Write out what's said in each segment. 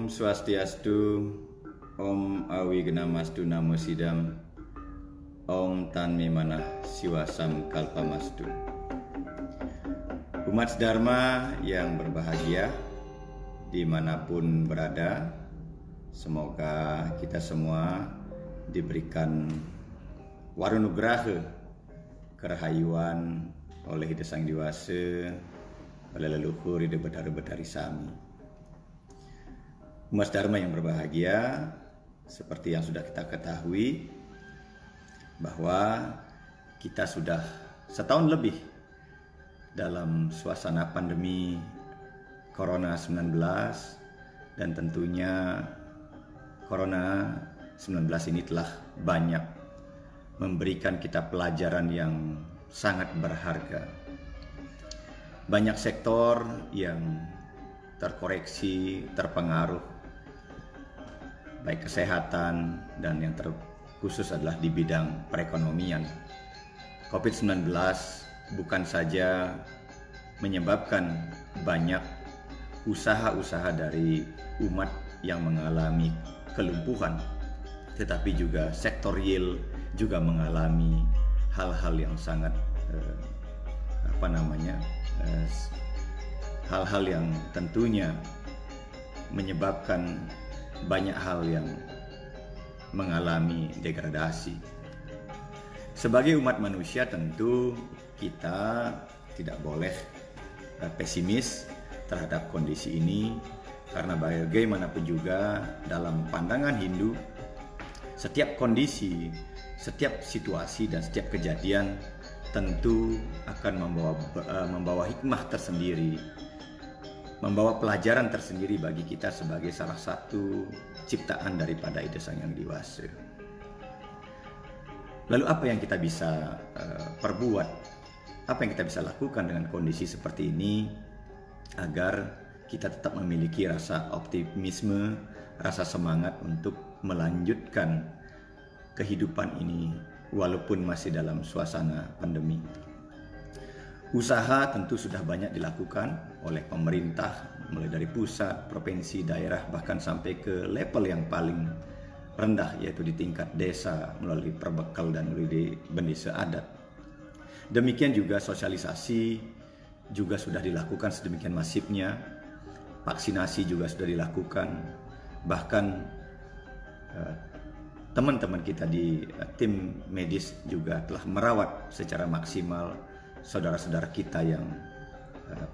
Om Swastiastu, Om Awignamastu Namo Sidam, Om Tanmi Manah Siwasam Kalpamastu. Umat Dharma yang berbahagia dimanapun berada, semoga kita semua diberikan warunugraha kerahayuan oleh Ida Sang Dewasa, oleh leluhur Ida Bedari Sami. Umat Dharma yang berbahagia, seperti yang sudah kita ketahui bahwa kita sudah setahun lebih dalam suasana pandemi Corona-19, dan tentunya Corona-19 ini telah banyak memberikan kita pelajaran yang sangat berharga. Banyak sektor yang terkoreksi, terpengaruh, baik kesehatan dan yang terkhusus adalah di bidang perekonomian. COVID-19 bukan saja menyebabkan banyak usaha-usaha dari umat yang mengalami kelumpuhan, tetapi juga sektor real juga mengalami hal-hal yang sangat hal-hal yang tentunya menyebabkan banyak hal yang mengalami degradasi. Sebagai umat manusia tentu kita tidak boleh pesimis terhadap kondisi ini, karena bagaimanapun juga dalam pandangan Hindu, setiap kondisi, setiap situasi dan setiap kejadian tentu akan membawa hikmah tersendiri, membawa pelajaran tersendiri bagi kita sebagai salah satu ciptaan daripada Ida Sang Yang Dewasa. Lalu apa yang kita bisa perbuat? Apa yang kita bisa lakukan dengan kondisi seperti ini agar kita tetap memiliki rasa optimisme, rasa semangat untuk melanjutkan kehidupan ini walaupun masih dalam suasana pandemi? Usaha tentu sudah banyak dilakukan oleh pemerintah, mulai dari pusat, provinsi, daerah, bahkan sampai ke level yang paling rendah, yaitu di tingkat desa melalui perbekal dan melalui bendesa adat. Demikian juga sosialisasi juga sudah dilakukan sedemikian masifnya, vaksinasi juga sudah dilakukan, bahkan teman-teman kita di tim medis juga telah merawat secara maksimal saudara-saudara kita yang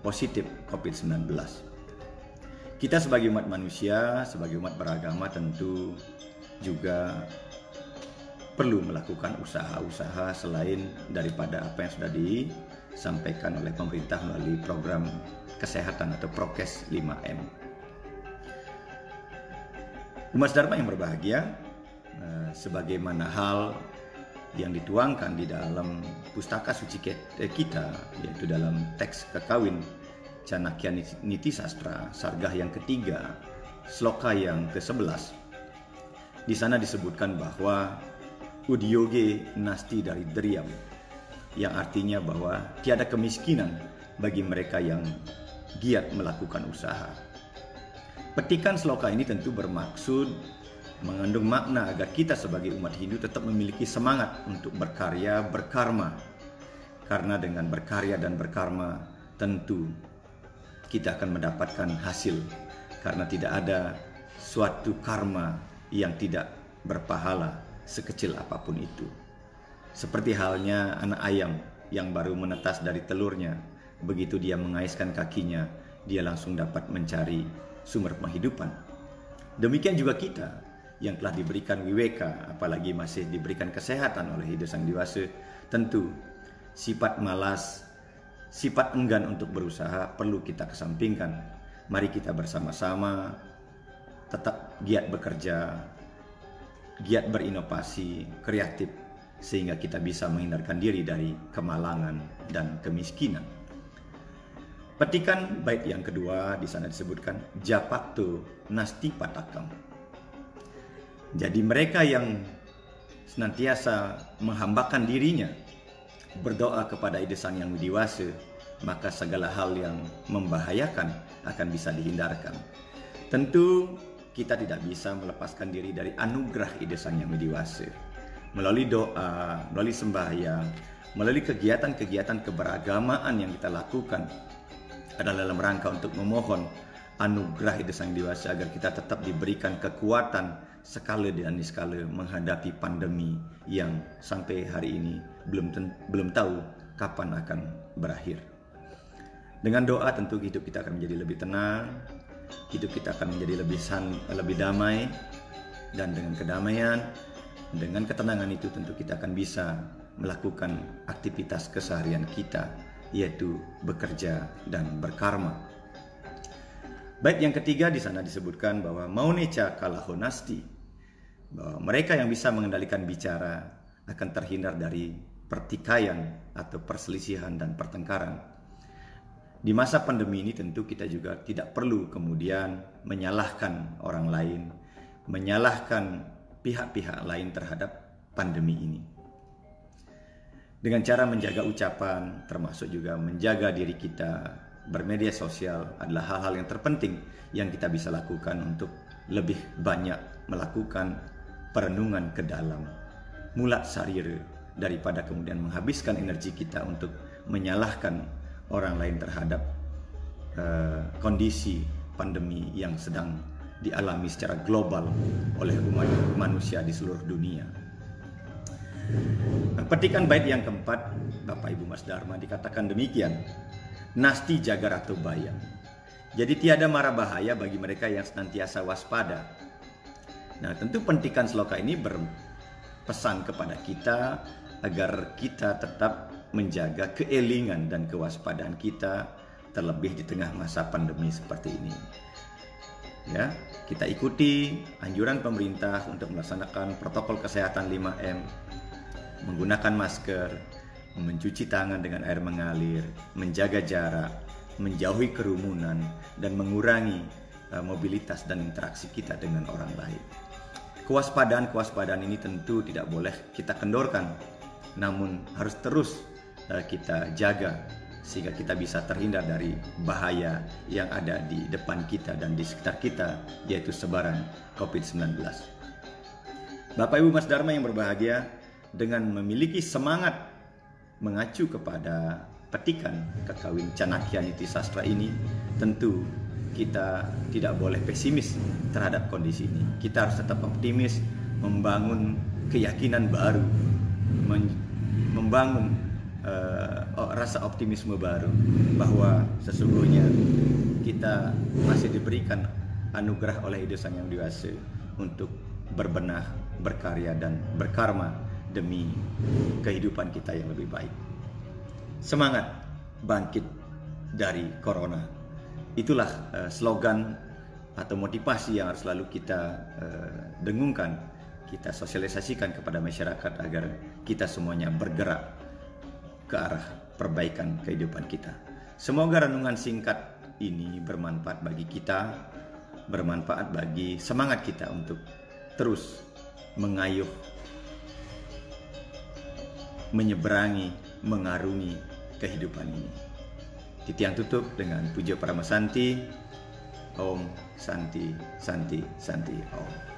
positif COVID-19. Kita sebagai umat manusia, sebagai umat beragama tentu juga perlu melakukan usaha-usaha selain daripada apa yang sudah disampaikan oleh pemerintah melalui program kesehatan atau Prokes 5M. Umat Dharma yang berbahagia, sebagaimana hal yang dituangkan di dalam pustaka suci kita, yaitu dalam teks Kakawin Canakya Niti Sastra, sargah yang ketiga, sloka yang ke-11. Di sana disebutkan bahwa udyoge nasti dari deriam, yang artinya bahwa tiada kemiskinan bagi mereka yang giat melakukan usaha. Petikan sloka ini tentu bermaksud mengandung makna agar kita sebagai umat Hindu tetap memiliki semangat untuk berkarya, berkarma. Karena dengan berkarya dan berkarma tentu kita akan mendapatkan hasil, karena tidak ada suatu karma yang tidak berpahala sekecil apapun itu. Seperti halnya anak ayam yang baru menetas dari telurnya, begitu dia mengaiskan kakinya, dia langsung dapat mencari sumber penghidupan. Demikian juga kita yang telah diberikan wiweka, apalagi masih diberikan kesehatan oleh Ida Sang Dewasa, tentu sifat malas, sifat enggan untuk berusaha perlu kita kesampingkan. Mari kita bersama-sama tetap giat bekerja, giat berinovasi, kreatif, sehingga kita bisa menghindarkan diri dari kemalangan dan kemiskinan. Petikan bait yang kedua di sana disebutkan Japakto Nasti Patakam. Jadi mereka yang senantiasa menghambakan dirinya, berdoa kepada Ida Sang Yang Dewasa, maka segala hal yang membahayakan akan bisa dihindarkan. Tentu kita tidak bisa melepaskan diri dari anugerah ide Sang Yang Widi Wase. Melalui doa, melalui sembahyang, melalui kegiatan-kegiatan keberagamaan yang kita lakukan adalah dalam rangka untuk memohon anugerah ide Sang Widi Wase agar kita tetap diberikan kekuatan sekala demi sekala menghadapi pandemi yang sampai hari ini belum tahu kapan akan berakhir. Dengan doa tentu hidup kita akan menjadi lebih tenang, hidup kita akan menjadi lebih damai, dan dengan kedamaian, dengan ketenangan itu tentu kita akan bisa melakukan aktivitas keseharian kita, yaitu bekerja dan berkarma. Baik, yang ketiga di sana disebutkan bahwa Mauneca kalahonasti, bahwa mereka yang bisa mengendalikan bicara akan terhindar dari pertikaian atau perselisihan dan pertengkaran. Di masa pandemi ini tentu kita juga tidak perlu kemudian menyalahkan orang lain, menyalahkan pihak-pihak lain terhadap pandemi ini. Dengan cara menjaga ucapan, termasuk juga menjaga diri kita, bermedia sosial adalah hal-hal yang terpenting yang kita bisa lakukan untuk lebih banyak melakukan perenungan ke dalam mulat sarira daripada kemudian menghabiskan energi kita untuk menyalahkan orang lain terhadap kondisi pandemi yang sedang dialami secara global oleh umat manusia di seluruh dunia. Petikan bait yang keempat, Bapak Ibu Mas Dharma, dikatakan demikian: Nasti jagar atau bayang. Jadi tiada mara bahaya bagi mereka yang senantiasa waspada. Nah, tentu petikan sloka ini berpesan kepada kita agar kita tetap menjaga keelingan dan kewaspadaan kita, terlebih di tengah masa pandemi seperti ini. Ya, kita ikuti anjuran pemerintah untuk melaksanakan protokol kesehatan 5M, menggunakan masker, mencuci tangan dengan air mengalir, menjaga jarak, menjauhi kerumunan, dan mengurangi mobilitas dan interaksi kita dengan orang lain. Kewaspadaan ini tentu tidak boleh kita kendorkan, namun harus terus kita jaga sehingga kita bisa terhindar dari bahaya yang ada di depan kita dan di sekitar kita, yaitu sebaran COVID-19. Bapak Ibu Mas Dharma yang berbahagia, dengan memiliki semangat mengacu kepada petikan Kakawin Canakya Niti Sastra ini, tentu kita tidak boleh pesimis terhadap kondisi ini. Kita harus tetap optimis, membangun keyakinan baru, membangun rasa optimisme baru bahwa sesungguhnya kita masih diberikan anugerah oleh Ide Sang Yang Widi Wase untuk berbenah, berkarya, dan berkarma demi kehidupan kita yang lebih baik. Semangat bangkit dari corona. Itulah slogan atau motivasi yang harus selalu kita dengungkan, kita sosialisasikan kepada masyarakat agar kita semuanya bergerak ke arah perbaikan kehidupan kita. Semoga renungan singkat ini bermanfaat bagi kita, bermanfaat bagi semangat kita untuk terus mengayuh, menyeberangi, mengarungi kehidupan ini. Titiang tutup dengan puja Parama Santi. Om Santi Santi Santi Om.